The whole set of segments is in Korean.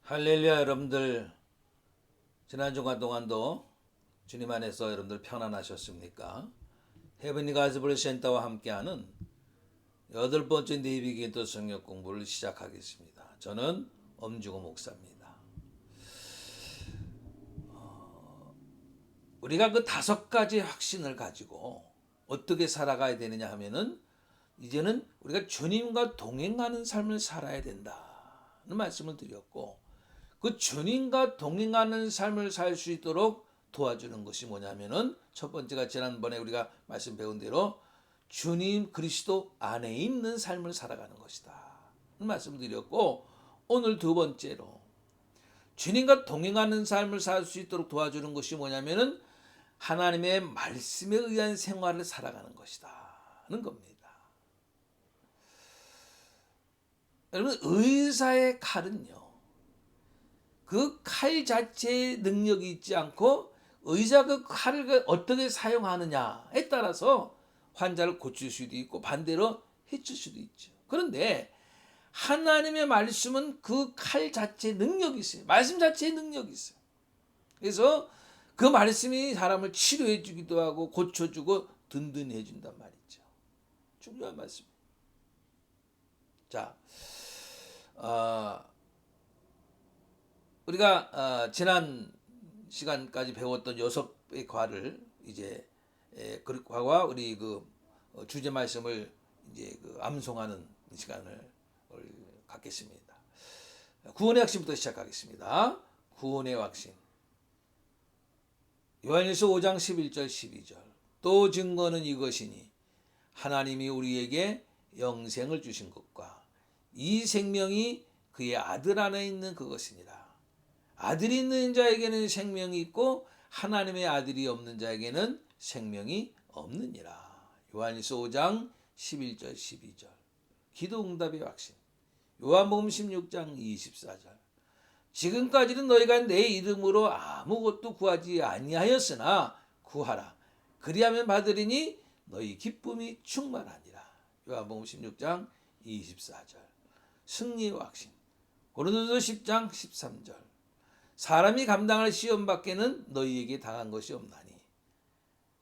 할렐루야. 여러분들 지난 주간 동안도 주님 안에서 여러분들 편안하셨습니까? 헤븐리 가즈블 센터와 함께하는 8번째 네비게이터 성역 공부를 시작하겠습니다. 저는 엄주고 목사입니다. 우리가 그 5가지 확신을 가지고 어떻게 살아가야 되느냐 하면은 이제는 우리가 주님과 동행하는 삶을 살아야 된다는 말씀을 드렸고, 그 주님과 동행하는 삶을 살 수 있도록 도와주는 것이 뭐냐면은 첫 번째가 지난번에 우리가 말씀 배운 대로 주님 그리스도 안에 있는 삶을 살아가는 것이다 말씀을 드렸고, 오늘 두 번째로 주님과 동행하는 삶을 살 수 있도록 도와주는 것이 뭐냐면은 하나님의 말씀에 의한 생활을 살아가는 것이다 는 겁니다. 여러분, 의사의 칼은요, 그 칼 자체의 능력이 있지 않고 의사가 그 칼을 어떻게 사용하느냐에 따라서 환자를 고칠 수도 있고 반대로 해칠 수도 있죠. 그런데 하나님의 말씀은 그 칼 자체의 능력이 있어요. 말씀 자체의 능력이 있어요. 그래서 그 말씀이 사람을 치료해 주기도 하고 고쳐주고 든든해 준단 말이죠. 중요한 말씀이에요. 자, 우리가 지난 시간까지 배웠던 6의 과를 이제 그 과와 우리 그 주제 말씀을 이제 그 암송하는 시간을 갖겠습니다. 구원의 확신부터 시작하겠습니다. 구원의 확신. 요한일서 5장 11절 12절. 또 증거는 이것이니 하나님이 우리에게 영생을 주신 것과 이 생명이 그의 아들 안에 있는 그것이니라. 아들이 있는 자에게는 생명이 있고 하나님의 아들이 없는 자에게는 생명이 없느니라. 요한일서 5장 11절 12절. 기도 응답의 확신. 요한복음 16장 24절. 지금까지는 너희가 내 이름으로 아무것도 구하지 아니하였으나 구하라. 그리하면 받으리니 너희 기쁨이 충만하니라. 요한복음 16장 24절. 승리의 확신. 고린도서 10장 13절. 사람이 감당할 시험 밖에는 너희에게 당한 것이 없나니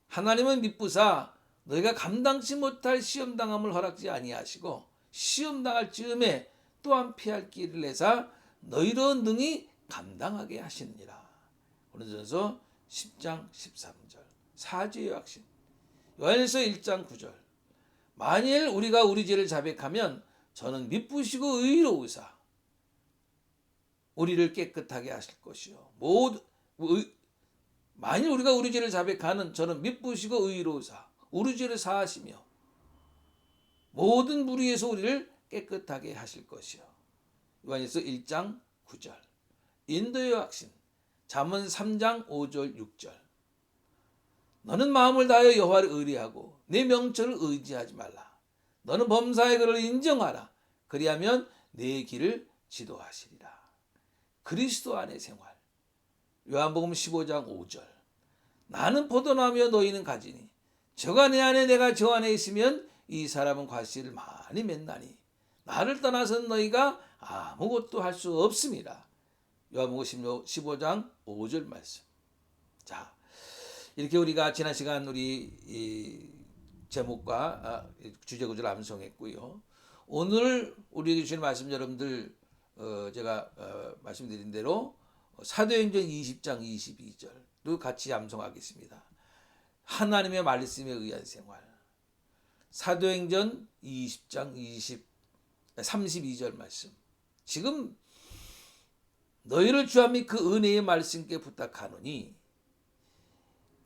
하나님은 미쁘사 너희가 감당치 못할 시험 당함을 허락지 아니하시고 시험 당할 즈음에 또한 피할 길을 내사 너희로 능히 감당하게 하시느니라. 고린도전서 10장 13절. 사죄의 확신. 요한일서 1장 9절. 만일 우리가 우리 죄를 자백하면 저는 미쁘시고 의로우사 우리를 깨끗하게 하실 것이요. 만일 우리가 우리 죄를 자백하는 저는 미쁘시고 의로우사 우리 죄를 사하시며 모든 불의에서 우리를 깨끗하게 하실 것이요. 요한일서 1장 9절. 인도의 확신. 잠언 3장 5절 6절. 너는 마음을 다하여 여호와를 의뢰하고 내 명철을 의지하지 말라. 너는 범사의 그를 인정하라. 그리하면 내 길을 지도하시리라. 그리스도 안의 생활. 요한복음 15장 5절. 나는 포도나무여 너희는 가지니 저가 내 안에 내가 저 안에 있으면 이 사람은 과실을 많이 맺나니 나를 떠나서는 너희가 아무것도 할 수 없습니다. 요한복음 15장 5절 말씀. 자, 이렇게 우리가 지난 시간 우리 이 제목과 주제 구조를 암송했고요. 오늘 우리 주신 말씀 여러분들 제가 말씀드린 대로 사도행전 20장 22절도 같이 암송하겠습니다. 하나님의 말씀에 의한 생활. 사도행전 20장 32절 말씀. 지금 너희를 주와 및 그 은혜의 말씀께 부탁하노니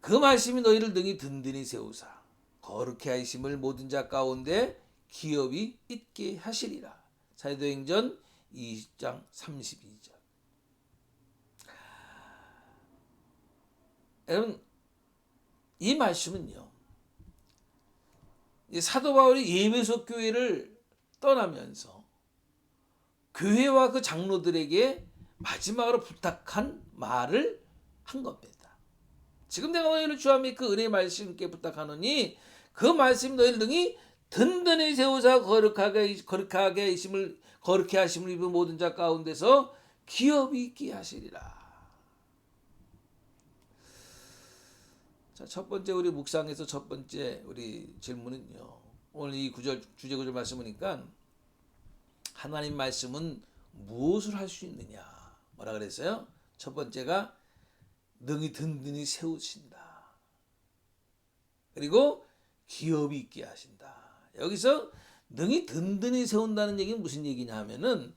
그 말씀이 너희를 능히 든든히 세우사 거룩히 하심을 모든 자 가운데 기업이 있게 하시리라. 사도행전 20장 32절. 여러분, 이 말씀은요, 사도 바울이 에베소 교회를 떠나면서 교회와 그 장로들에게 마지막으로 부탁한 말을 한 겁니다. 지금 내가 너희를 주와 및 그 은혜의 말씀께 부탁하노니 그 말씀 너희를 능히 든든히 세우사 거룩하게 하심을 입은 모든 자 가운데서 기업이 있게 하시리라. 자, 첫 번째 우리 묵상에서 첫 번째 우리 질문은요. 오늘 이 구절 주제 구절 말씀 보니까 하나님 말씀은 무엇을 할 수 있느냐? 뭐라 그랬어요? 첫 번째가 능히 든든히 세우신다. 그리고 기업이 있게 하신다. 여기서 능히 든든히 세운다는 얘기는 무슨 얘기냐 하면은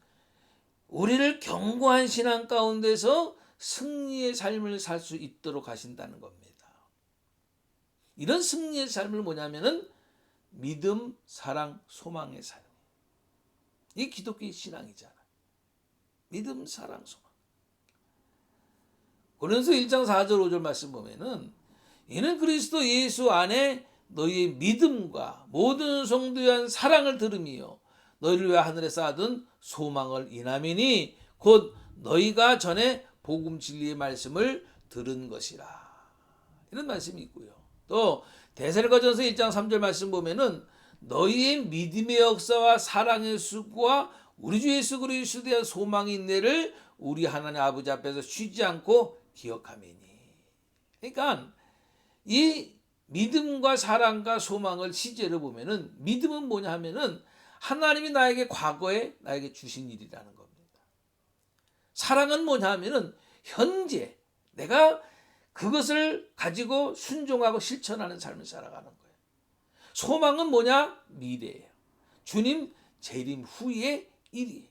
우리를 견고한 신앙 가운데서 승리의 삶을 살 수 있도록 하신다는 겁니다. 이런 승리의 삶을 뭐냐면은 믿음, 사랑, 소망의 삶. 이 기독교의 신앙이잖아. 믿음, 사랑, 소망. 고린도서 1장 4절 5절 말씀 보면은 이는 그리스도 예수 안에 너희의 믿음과 모든 성도에 대한 사랑을 들음이요 너희를 위해 하늘에 쌓아둔 소망을 인함이니 곧 너희가 전에 복음 진리의 말씀을 들은 것이라. 이런 말씀이 있고요. 또 데살로니가전서 1장 3절 말씀 보면은 너희의 믿음의 역사와 사랑의 수고와 우리 주 예수 그리스도에 대한 소망이 있네를 우리 하나님 아버지 앞에서 쉬지 않고 기억하매니. 그러니까 이 믿음과 사랑과 소망을 시제로 보면은 믿음은 뭐냐 하면은 하나님이 나에게 과거에 나에게 주신 일이라는 겁니다. 사랑은 뭐냐 하면은 현재 내가 그것을 가지고 순종하고 실천하는 삶을 살아가는 거예요. 소망은 뭐냐? 미래예요. 주님 재림 후의 일이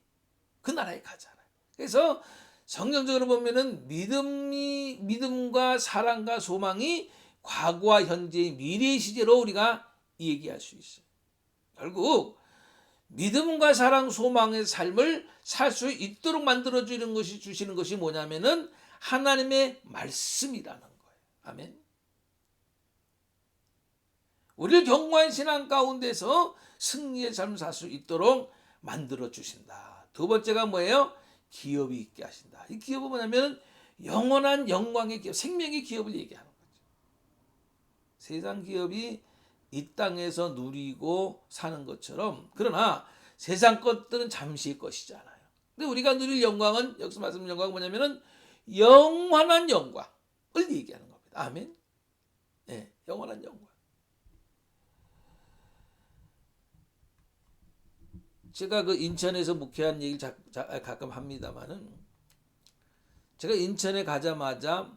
그 나라에 가잖아요. 그래서 성경적으로 보면은 믿음과 사랑과 소망이 과거와 현재의 미래의 시제로 우리가 얘기할 수 있어요. 결국 믿음과 사랑, 소망의 삶을 살 수 있도록 만들어 주시는 것이 뭐냐면은 하나님의 말씀이라는 거예요. 아멘. 우리를 견고한 신앙 가운데서 승리의 삶을 살 수 있도록 만들어 주신다. 두 번째가 뭐예요? 기업이 있게 하신다. 이 기업은 뭐냐면 영원한 영광의 기업, 생명의 기업을 얘기하는 거죠. 세상 기업이 이 땅에서 누리고 사는 것처럼, 그러나 세상 것들은 잠시의 것이잖아요. 근데 우리가 누릴 영광은, 여기서 말씀하는 영광은 뭐냐면은 영원한 영광을 얘기하는 겁니다. 아멘. 네, 영원한 영광. 제가 그 인천에서 목회한 얘기를 가끔 합니다만은, 제가 인천에 가자마자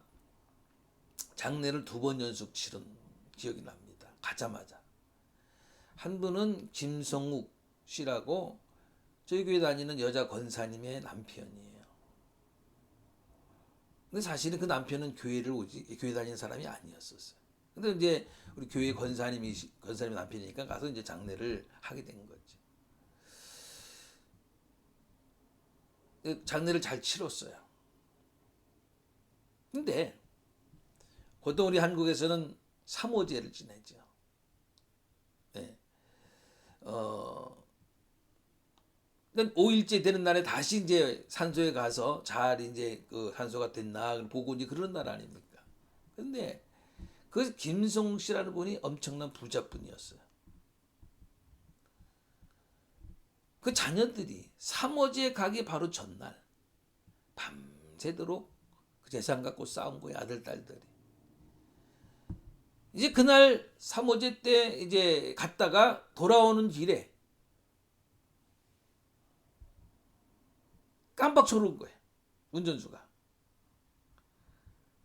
장례를 2번 연속 치른 기억이 납니다. 가자마자. 한 분은 김성욱 씨라고 저희 교회 다니는 여자 권사님의 남편이에요. 근데 사실은 그 남편은 교회 다니는 사람이 아니었었어요. 근데 이제 우리 교회 권사님 남편이니까 가서 이제 장례를 하게 된 거지. 장례를 잘 치렀어요. 근데 보통 우리 한국에서는 3호제를 지내죠. 네. 5일째 되는 날에 다시 이제 산소에 가서 잘 이제 그 산소가 됐나 보고 이제 그런 날 아닙니까? 근데 그 김성욱 씨라는 분이 엄청난 부자분이었어요. 그 자녀들이 3호제 가기 바로 전날 밤새도록 그 재산 갖고 싸운 거예요. 아들 딸들이. 이제 그날 3호제 때 이제 갔다가 돌아오는 길에 깜빡 졸은 거예요. 운전수가.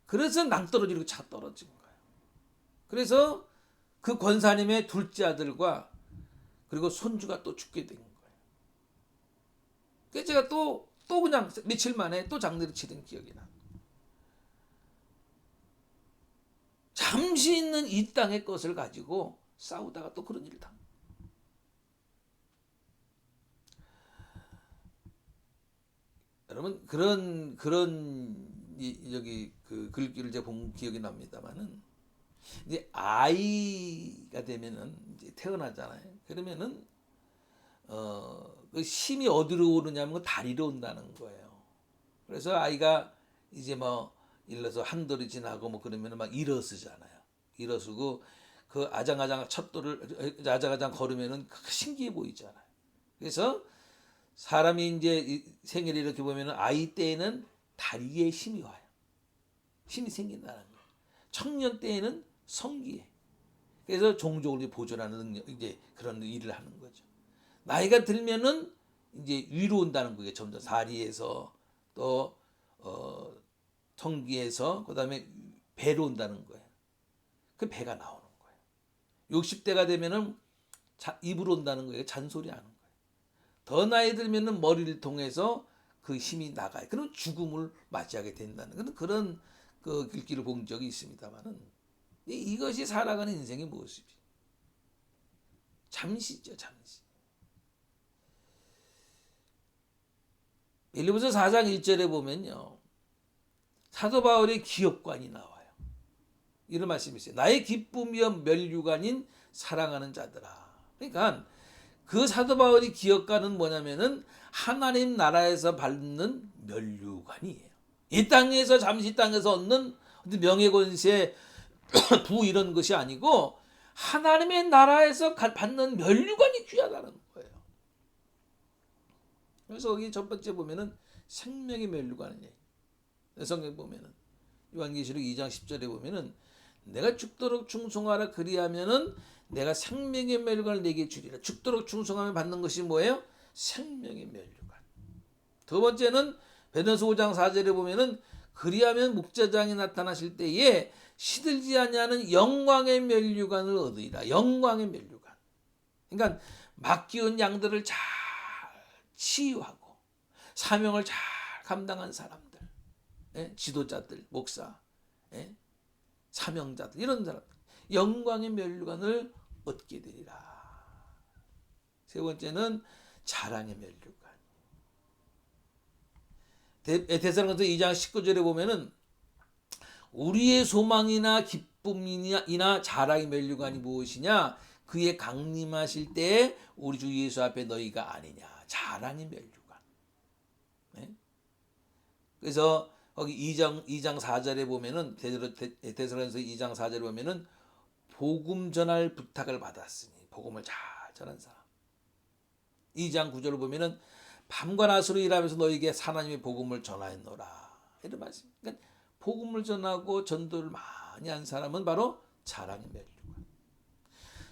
그래서 낭떠러지로 차 떨어진 거예요. 그래서 그 권사님의 둘째 아들과 그리고 손주가 또 죽게 된 거예요. 그래서 제가 또 그냥 며칠 만에 또 장례를 치른 기억이 나. 잠시 있는 이 땅의 것을 가지고 싸우다가 또 그런 일을 당. 여러분 여기 그 글귀를 제가 본 기억이 납니다만은, 이제 아이가 되면은 이제 태어나잖아요. 그러면은 그 힘이 어디로 오느냐면 다리로 온다는 거예요. 그래서 아이가 이제 뭐 예를 들어서 한돌이 지나고 뭐 그러면은 막 일어서잖아요. 일어서고 그 아장아장 찻돌을 아장아장 걸으면은 신기해 보이잖아요. 그래서 사람이 이제 생일을 이렇게 보면은 아이 때에는 다리에 힘이 와요. 힘이 생긴다는 거예요. 청년 때에는 성기에. 그래서 종족을 보존하는 능력, 이제 그런 일을 하는 거죠. 나이가 들면은 이제 위로 온다는 거예요. 점점 다리에서 또 성기에서 그다음에 배로 온다는 거예요. 그 배가 나오는 거예요. 60대가 되면은 입으로 온다는 거예요. 잔소리하는 거예요. 더 나이 들면은 머리를 통해서 그 힘이 나가요. 그럼 죽음을 맞이하게 된다는 그런 그 글귀를 본 적이 있습니다만은 이것이 살아가는 인생의 모습이 잠시죠, 잠시. 빌립보서 4장 1절에 보면요, 사도 바울의 기업관이 나와요. 이런 말씀이 있어요. 나의 기쁨이여 면류관인 사랑하는 자들아. 그러니까 그 사도 바울의 기업관은 뭐냐면은 하나님 나라에서 받는 면류관이에요. 이 땅에서 잠시 땅에서 얻는 명예 권세 부 이런 것이 아니고 하나님의 나라에서 받는 면류관이 귀하다는 거예요. 그래서 여기 첫 번째 보면은 생명의 면류관을 얘기해요. 성경 보면은 요한계시록 2장 10절에 보면은 내가 죽도록 충성하라 그리하면은 내가 생명의 면류관을 내게 주리라. 죽도록 충성하면 받는 것이 뭐예요? 생명의 면류관. 두 번째는 베드로서 5장 4절에 보면은 그리하면 목자장이 나타나실 때에 시들지 아니하는 영광의 면류관을 얻으리라. 영광의 면류관. 그러니까 맡기운 양들을 잘 치유하고 사명을 잘 감당한 사람들, 지도자들, 목사, 사명자들 이런 사람들 영광의 면류관을 얻게 되리라. 세 번째는 자랑의 면류관. 데살로니가서 2장 19절에 보면은 우리의 소망이나 기쁨이나 자랑의 면류관이 무엇이냐? 그의 강림하실 때에 우리 주 예수 앞에 너희가 아니냐. 자랑의 면류관. 그래서 거기 2장 4절에 보면은 데살로니가서 2장 4절에 보면은 복음 전할 부탁을 받았으니 복음을 잘 전한 사람. 2장 9절을 보면은 밤과 낮으로 일하면서 너에게 하나님의 복음을 전하였노라. 이런 말씀. 그러니까 복음을 전하고 전도를 많이 한 사람은 바로 자랑의 면류관.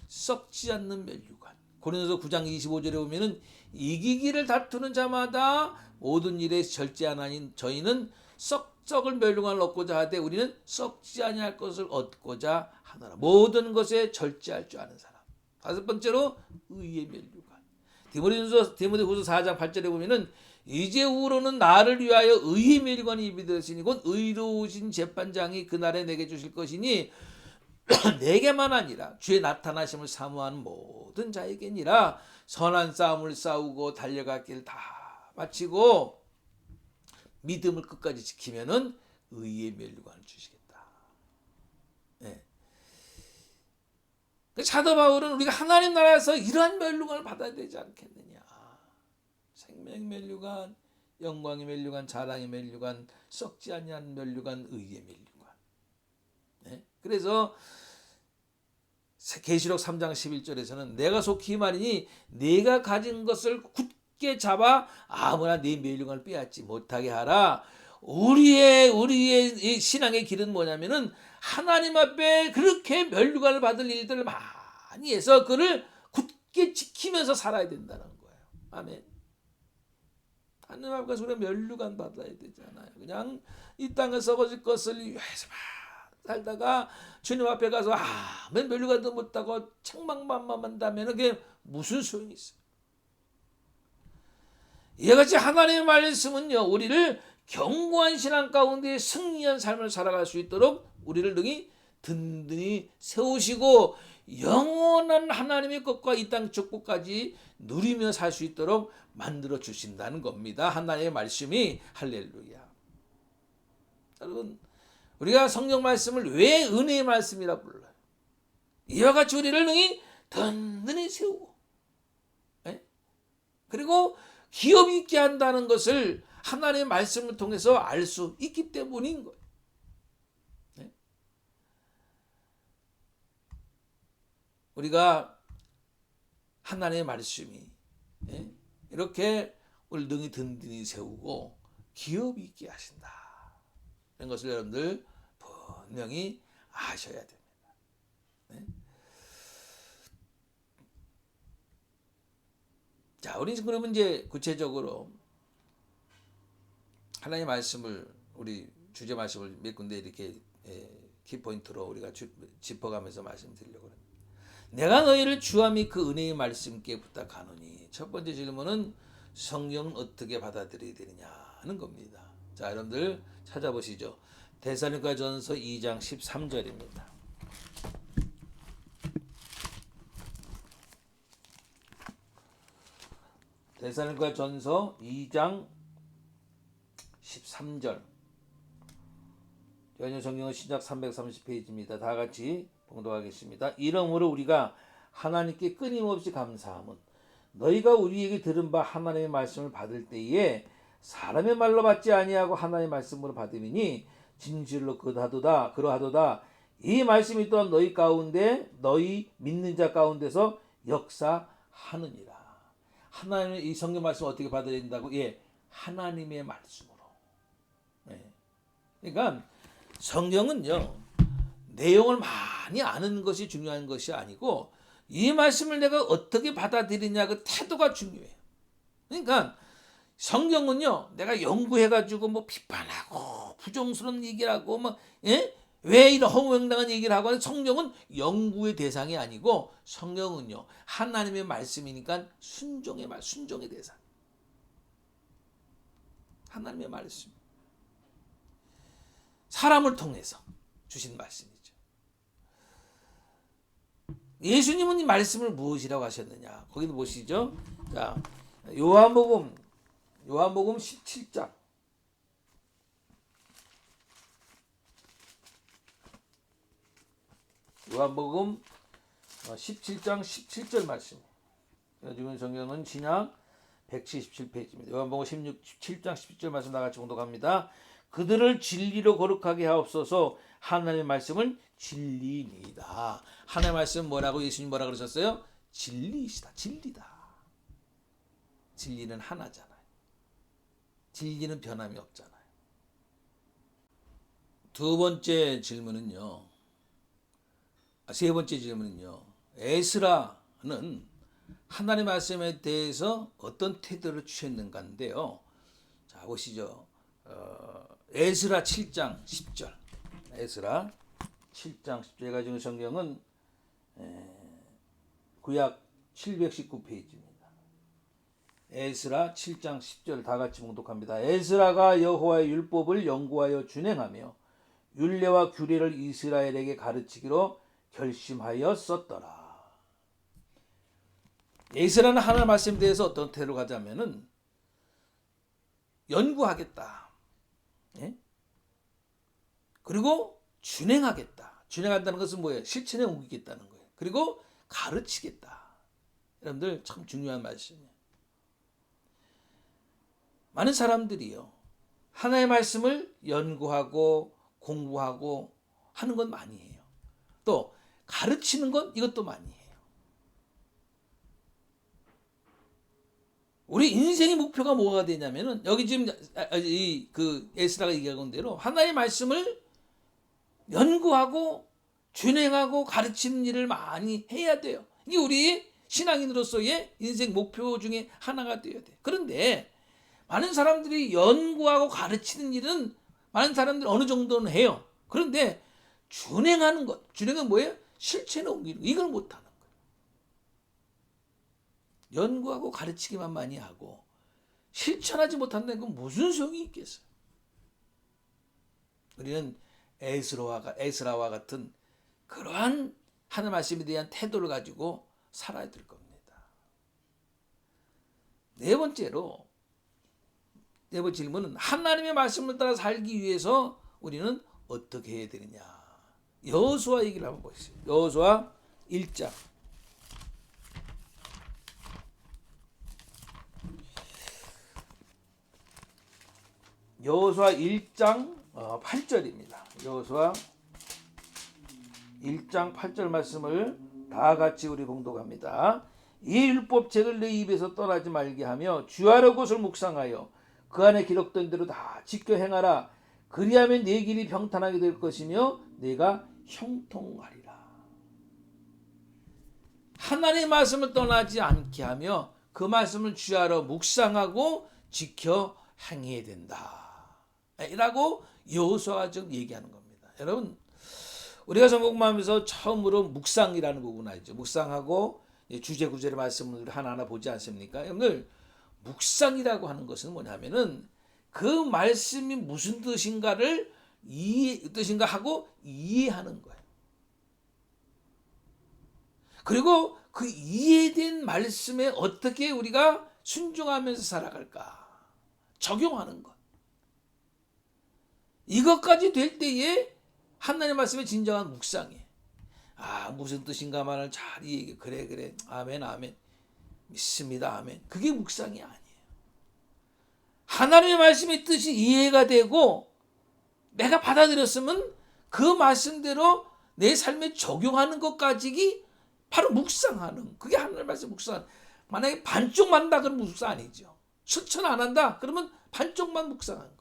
썩지 않는 면류관. 고린도서 9장 25절에 보면은 이기기를 다투는 자마다 모든 일에 절제하나니 저희는 썩을 면류관을 얻고자 하되 우리는 썩지 아니할 것을 얻고자 하노라. 모든 것에 절제할 줄 아는 사람. 다섯 번째로 의의 면류관. 디모데후서 4장 8절에 보면은 이제후로는 나를 위하여 의의 면류관이 입이 곧 의로우신 재판장이 그날에 내게 주실 것이니 내게만 아니라 주의 나타나심을 사모하는 모든 자에게니라. 선한 싸움을 싸우고 달려갈 길 다 마치고 믿음을 끝까지 지키면은 의의 면류관을 주시겠다. 네. 사도 바울은 우리가 하나님 나라에서 이러한 면류관을 받아야 되지 않겠느냐. 생명 면류관, 영광의 면류관, 자랑의 면류관, 썩지 아니한 면류관, 의의 면류관. 네? 그래서 계시록 3장 11절에서는 내가 속히 말이니 내가 가진 것을 굳게 잡아 아무나 네 면류관을 빼앗지 못하게 하라. 우리의 신앙의 길은 뭐냐면은 하나님 앞에 그렇게 면류관을 받을 일들을 많이 해서 그를 굳게 지키면서 살아야 된다는 거예요. 아멘. 하나님 앞에 가서 우리가 면류관 받아야 되잖아요. 그냥 이 땅에 썩어질 것을 위해서 살다가 주님 앞에 가서 아멘 면류관도 못하고 책망만 한다면 그게 무슨 소용이 있어요? 이와 같이 하나님의 말씀은요 우리를 견고한 신앙 가운데 승리한 삶을 살아갈 수 있도록 우리를 능히 든든히 세우시고 영원한 하나님의 것과 이 땅 축복까지 누리며 살 수 있도록 만들어 주신다는 겁니다. 하나님의 말씀이. 할렐루야. 여러분 우리가 성경 말씀을 왜 은혜의 말씀이라 불러요? 이와 같이 우리를 능히 든든히 세우고 그리고 기업 있게 한다는 것을 하나님의 말씀을 통해서 알 수 있기 때문인 거예요. 우리가 하나님의 말씀이 이렇게 능히 든든히 세우고 기업이 있게 하신다. 이런 것을 여러분들 분명히 아셔야 됩니다. 네? 자, 우리 지금 그러면 이제 구체적으로 하나님의 말씀을 우리 주제 말씀을 몇 군데 이렇게 키포인트로 우리가 짚어가면서 말씀드리려고 합니다. 내가 너희를 주와 및 그 은혜의 말씀께 부탁하노니. 첫 번째 질문은 성경은 어떻게 받아들여야 되느냐 하는 겁니다. 자, 여러분들 찾아보시죠. 데살로니가전서 2장 13절입니다. 데살로니가전서 2장 13절. 연유 성경은 신약 330페이지입니다. 다 같이 봉독하겠습니다. 이러므로 우리가 하나님께 끊임없이 감사함은 너희가 우리에게 들은 바 하나님의 말씀을 받을 때에 사람의 말로 받지 아니하고 하나님의 말씀으로 받음이니 진실로 그러하도다. 이 말씀이 또한 너희 가운데 너희 믿는 자 가운데서 역사하느니라. 하나님의 이 성경 말씀 어떻게 받아야 된다고? 하나님의 말씀으로. 그러니까 성경은요, 내용을 많이 아는 것이 중요한 것이 아니고 이 말씀을 내가 어떻게 받아들이냐 그 태도가 중요해요. 그러니까 성경은요, 내가 연구해가지고 뭐 비판하고 부정스러운 얘기를 하고 왜 이런 허무맹랑한 얘기를 하고 하는, 성경은 연구의 대상이 아니고 성경은요 하나님의 말씀이니까 순종의 대상. 하나님의 말씀. 사람을 통해서 주신 말씀이죠. 예수님은 이 말씀을 무엇이라고 하셨느냐? 거기도 보시죠. 자, 요한복음 17장. 요한복음 17장 17절 말씀. 지금 성경은 신약 177페이지입니다. 요한복음 17장 17절 말씀 다 같이 봉독합니다. 그들을 진리로 거룩하게 하옵소서. 하나님의 말씀을 진리입니다. 하나님의 말씀 뭐라고 예수님 뭐라 그러셨어요? 진리이시다. 진리다. 진리는 하나잖아요. 진리는 변함이 없잖아요. 세 번째 질문은요. 에스라는 하나님의 말씀에 대해서 어떤 태도를 취했는가인데요. 자, 보시죠. 에스라 7장 10절. 에스라 7장 10절 가지고 성경은 구약 719페이지입니다. 에스라 7장 10절 다 같이 봉독합니다. 에스라가 여호와의 율법을 연구하여 준행하며 율례와 규례를 이스라엘에게 가르치기로 결심하였었더라. 에스라는 하나님의 말씀에 대해서 어떤 태도를 가자면은 연구하겠다. 그리고 준행하겠다. 준행한다는 것은 뭐예요? 실천에 옮기겠다는 거예요. 그리고 가르치겠다. 여러분들 참 중요한 말씀이에요. 많은 사람들이요, 하나님의 말씀을 연구하고 공부하고 하는 건 많이 해요. 또 가르치는 건 이것도 많이 해요. 우리 인생의 목표가 뭐가 되냐면은 여기 지금 에스라가 얘기한 대로 하나님의 말씀을 연구하고 준행하고 가르치는 일을 많이 해야 돼요. 이게 우리 신앙인으로서의 인생 목표 중에 하나가 되어야 돼요. 그런데 많은 사람들이 연구하고 가르치는 일은 많은 사람들이 어느 정도는 해요. 그런데 준행하는 것, 준행은 뭐예요? 실천에 옮기는 거, 이걸 못하는 거예요. 연구하고 가르치기만 많이 하고 실천하지 못한다는 건 무슨 소용이 있겠어요? 우리는 에스라와 같은 그러한 하나님의 말씀에 대한 태도를 가지고 살아야 될 겁니다. 네 번째 질문은 하나님의 말씀을 따라 살기 위해서 우리는 어떻게 해야 되느냐? 여호수아 얘기를 한번 보시죠. 여호수아 1장. 여호수아 1장 8절입니다. 여호수아 1장 8절 말씀을 다 같이 우리 봉독합니다. 이 율법책을 내 입에서 떠나지 말게 하며 주야로 그것을 묵상하여 그 안에 기록된 대로 다 지켜 행하라. 그리하면 네 길이 평탄하게 될 것이며 내가 형통하리라. 하나님의 말씀을 떠나지 않게 하며 그 말씀을 주야로 묵상하고 지켜 행해야 된다. 라고 여호수아가 지금 얘기하는 겁니다. 여러분, 우리가 성공하면서 처음으로 묵상이라는 부분 알죠. 묵상하고 주제 구절의 말씀을 하나하나 보지 않습니까? 오늘 묵상이라고 하는 것은 뭐냐면은 그 말씀이 무슨 뜻인가를 뜻인가 하고 이해하는 거예요. 그리고 그 이해된 말씀에 어떻게 우리가 순종하면서 살아갈까? 적용하는 것. 이것까지 될 때에 하나님의 말씀의 진정한 묵상이에요. 무슨 뜻인가만을 잘 이해해. 그래. 아멘, 아멘. 믿습니다. 아멘. 그게 묵상이 아니에요. 하나님의 말씀의 뜻이 이해가 되고 내가 받아들였으면 그 말씀대로 내 삶에 적용하는 것까지 바로 묵상하는, 그게 하나님의 말씀 묵상. 만약에 반쪽만 한다 그러면 묵상 아니죠. 실천 안 한다 그러면 반쪽만 묵상하는 거예요.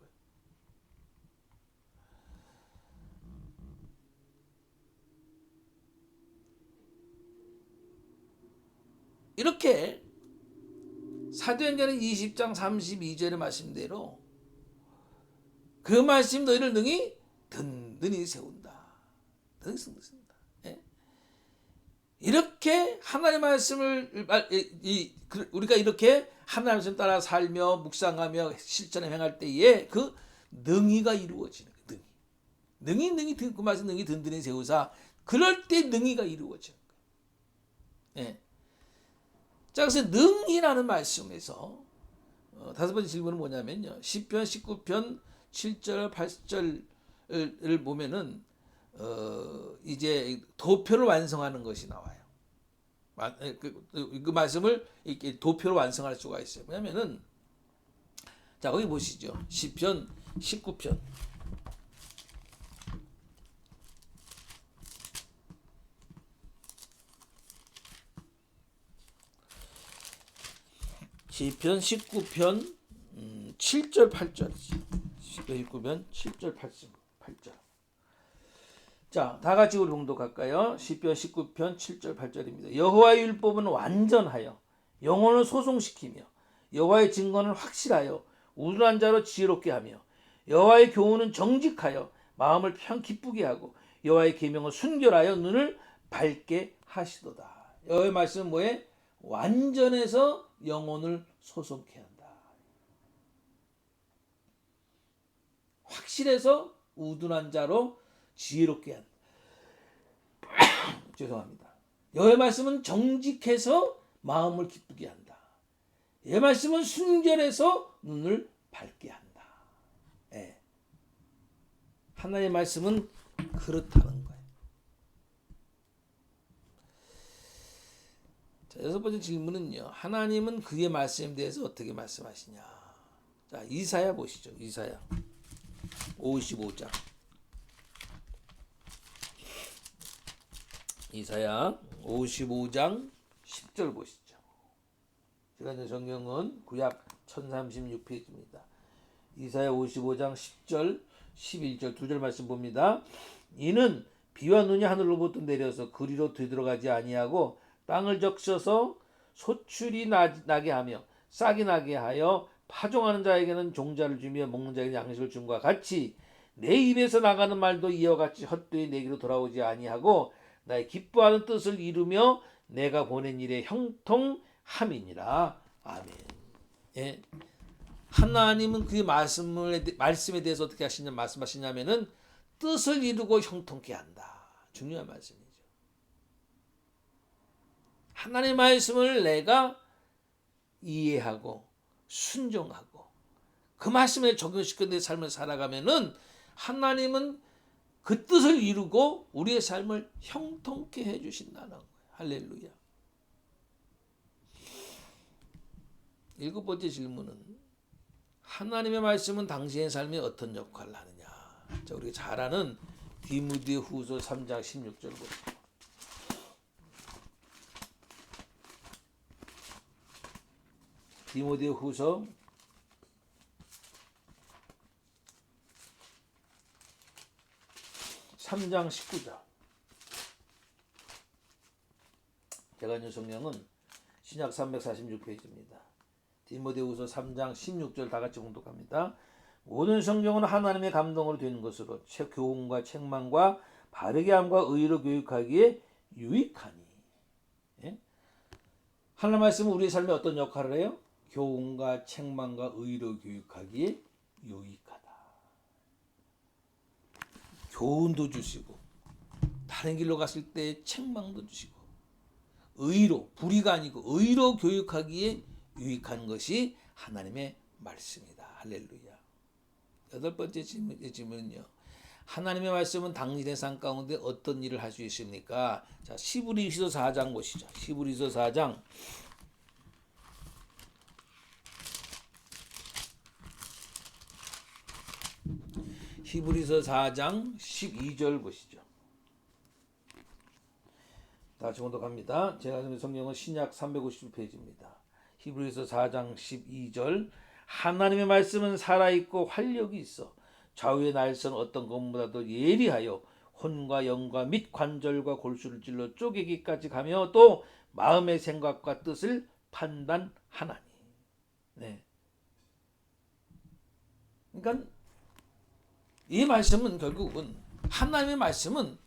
이렇게 사도행전 20장 32절의 말씀대로 그 말씀 너희를 능히 든든히 세운다. 든든히 세운다. 예? 이렇게 하나님의 말씀을 우리가 이렇게 하나님의 말씀 따라 살며 묵상하며 실천에 행할 때에 그 능히가 이루어지는 거예요. 능히 그 말씀 능히 든든히 세우사, 그럴 때 능히가 이루어지는 거예요. 예. 자, 그래서 능히라는 말씀에서 다섯 번째 질문은 뭐냐면요. 시편 19편 7절 8절을 보면은 이제 도표를 완성하는 것이 나와요. 그 말씀을 이렇게 도표로 완성할 수가 있어요. 뭐냐면은 자, 거기 보시죠. 시편 19편 시편 19편 7절 8절이지. 시편 19편 7절 8절. 자, 다 같이 우리 봉독할까요? 시편 19편 7절 8절입니다. 여호와의 율법은 완전하여 영혼을 소송시키며 여호와의 증거는 확실하여 우둔한 자로 지혜롭게 하며 여호와의 교훈은 정직하여 마음을 기쁘게 하고 여호와의 계명은 순결하여 눈을 밝게 하시도다. 여호와의 말씀은 뭐에? 완전해서 영혼을 소송케 한다. 확실해서 우둔한 자로 지혜롭게 한다. 죄송합니다. 여호와의 말씀은 정직해서 마음을 기쁘게 한다. 여호와의 말씀은 순결해서 눈을 밝게 한다. 예. 하나님의 말씀은 그렇다는 거예요. 자, 여섯 번째 질문은요. 하나님은 그의 말씀에 대해서 어떻게 말씀하시냐. 자, 이사야 보시죠. 이사야 55장. 이사야 55장 10절 보시죠. 제가 있는 성경은 구약 1036페이지입니다. 이사야 55장 10절 11절 두 절 말씀 봅니다. 이는 비와 눈이 하늘로부터 내려서 그리로 되들어가지 아니하고 땅을 적셔서 소출이 나게 하며 싹이 나게 하여 파종하는 자에게는 종자를 주며 먹는 자에게는 양식을 줌과 같이 내 입에서 나가는 말도 이와 같이 헛되이 내게로 돌아오지 아니하고 나의 기뻐하는 뜻을 이루며 내가 보낸 일에 형통함이니라. 아멘. 예. 하나님은 그 말씀에 대해서 어떻게 말씀하시냐면은 뜻을 이루고 형통케 한다. 중요한 말씀이죠. 하나님의 말씀을 내가 이해하고 순종하고 그 말씀에 적용시켜 내 삶을 살아가면은 하나님은 그 뜻을 이루고 우리의 삶을 형통케 해주신다는 거예요. 할렐루야. 일곱 번째 질문은 하나님의 말씀은 당신의 삶에 어떤 역할을 하느냐. 자, 우리가 잘 아는 디모데후서 3장 16절 보세요. 디모데후서 3장 19절. 제가 읽은 성경은 신약 346페이지입니다. 디모데후서 3장 16절 다 같이 공독합니다. 모든 성경은 하나님의 감동으로 된 것으로 교훈과 책망과 바르게 함과 의로 교육하기에 유익하니. 예? 하나님 말씀은 우리의 삶에 어떤 역할을 해요? 교훈과 책망과 의로 교육하기에 유익하다. 교훈도 주시고 다른 길로 갔을 때 책망도 주시고 의로, 불의가 아니고 의로 교육하기에 유익한 것이 하나님의 말씀이다. 할렐루야. 8번째 질문은요. 하나님의 말씀은 당신의 삶 가운데 어떤 일을 할 수 있습니까? 자, 히브리서 4장 보시죠. 히브리서 4장 12절 보시죠. 다시 공독합니다. 제가 읽은 성경은 신약 350페이지입니다. 히브리서 4장 12절. 하나님의 말씀은 살아있고 활력이 있어 좌우의 날선 어떤 것보다도 예리하여 혼과 영과 및 관절과 골수를 찔러 쪼개기까지 가며 또 마음의 생각과 뜻을 판단하나니. 네. 그러니까 이 말씀은 결국은 하나님의 말씀은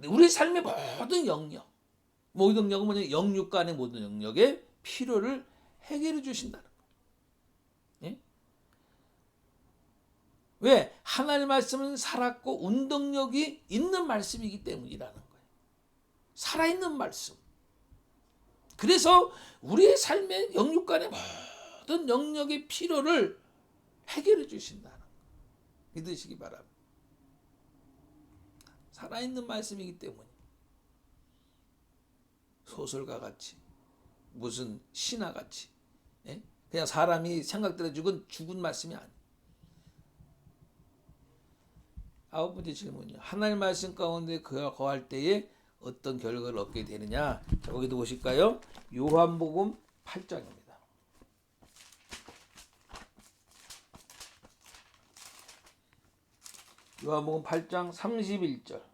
우리 삶의 모든 영역, 모든 영역은 뭐냐? 영육 간의 모든 영역의 필요를 해결해 주신다는 거예요. 예? 왜? 하나님의 말씀은 살았고 운동력이 있는 말씀이기 때문이라는 거예요. 살아있는 말씀. 그래서 우리의 삶의 영육 간의 모든 영역의 필요를 해결해 주신다는 거예요. 믿으시기 바랍니다. 살아있는 말씀이기 때문에 소설가 같이 무슨 신화 같이 예? 그냥 사람이 생각대로 죽은 말씀이 아니에요. 9번째 질문이요. 하나님 말씀 가운데 거할 때에 어떤 결과를 얻게 되느냐. 자, 거기도 보실까요? 요한복음 8장입니다. 요한복음 8장 31절.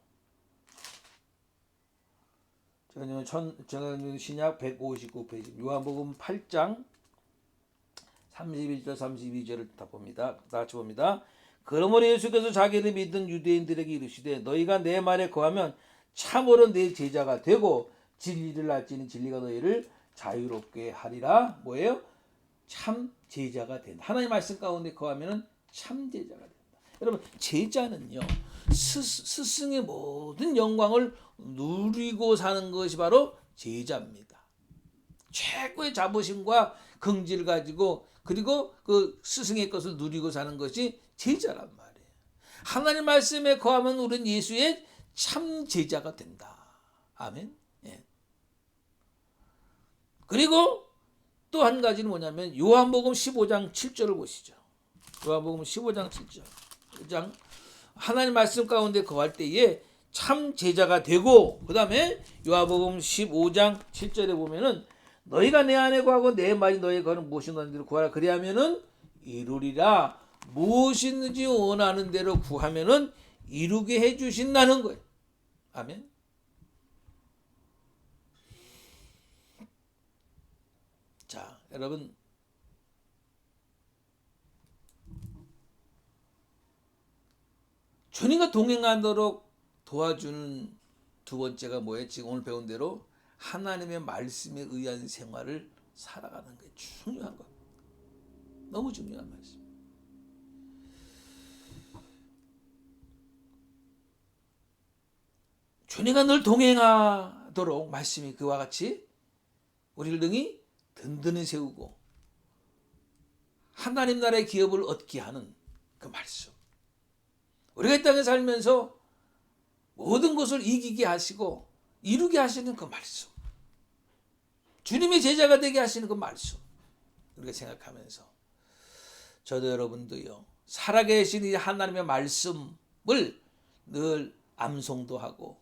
제가 신약 159페이지 요한복음 8장 31절 32절을 다 봅니다. 다 같이 봅니다. 그러므로 예수께서 자기를 믿은 유대인들에게 이르시되 너희가 내 말에 거하면 참으로 내 제자가 되고 진리를 알지니 진리가 너희를 자유롭게 하리라. 뭐예요? 참 제자가 된다. 하나님 말씀 가운데 거하면 참 제자가 된다. 여러분, 제자는요 스승의 모든 영광을 누리고 사는 것이 바로 제자입니다. 최고의 자부심과 긍지를 가지고 그리고 그 스승의 것을 누리고 사는 것이 제자란 말이에요. 하나님 말씀에 거하면 우리는 예수의 참 제자가 된다. 아멘. 예. 그리고 또 한 가지는 뭐냐면 요한복음 15장 7절을 보시죠. 요한복음 15장 7절. 하나님 말씀 가운데 거할 때에 참 제자가 되고, 그 다음에 요한복음 15장 7절에 보면은 너희가 내 안에 거하고 내 말이 너희 거는 무엇이 원하는 대로 구하라. 그리하면은 이루리라. 무엇이든지 원하는 대로 구하면은 이루게 해주신다는 거예요. 아멘. 자, 여러분, 주님과 동행하도록 도와주는 두 번째가 뭐예요? 지금 오늘 배운 대로 하나님의 말씀에 의한 생활을 살아가는 게 중요한 겁니다. 너무 중요한 말씀. 주님과 늘 동행하도록 말씀이 그와 같이 우리를 능히 든든히 세우고 하나님 나라의 기업을 얻게 하는 그 말씀. 우리가 이 땅에 살면서 모든 것을 이기게 하시고 이루게 하시는 그 말씀. 주님의 제자가 되게 하시는 그 말씀. 우리가 생각하면서 저도 여러분도요. 살아계신 이 하나님의 말씀을 늘 암송도 하고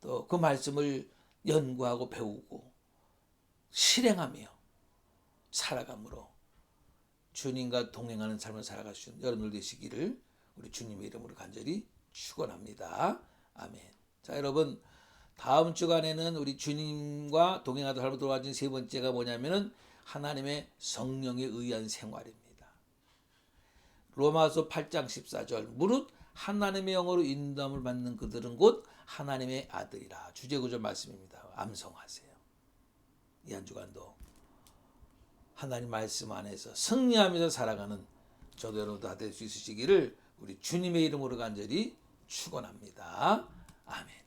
또 그 말씀을 연구하고 배우고 실행하며 살아감으로 주님과 동행하는 삶을 살아갈 수 있는 여러분들 되시기를 우리 주님의 이름으로 간절히 축원합니다. 아멘. 자, 여러분, 다음 주간에는 우리 주님과 동행하다 삶을 돌아가진 세 번째가 뭐냐면은 하나님의 성령에 의한 생활입니다. 로마서 8장 14절 무릇 하나님의 영으로 인도함을 받는 그들은 곧 하나님의 아들이라. 주제구절 말씀입니다. 암송하세요. 이 한 주간도 하나님 말씀 안에서 승리하면서 살아가는 저도 여러분도 다 될 수 있으시기를 우리 주님의 이름으로 간절히 축원합니다. 아멘.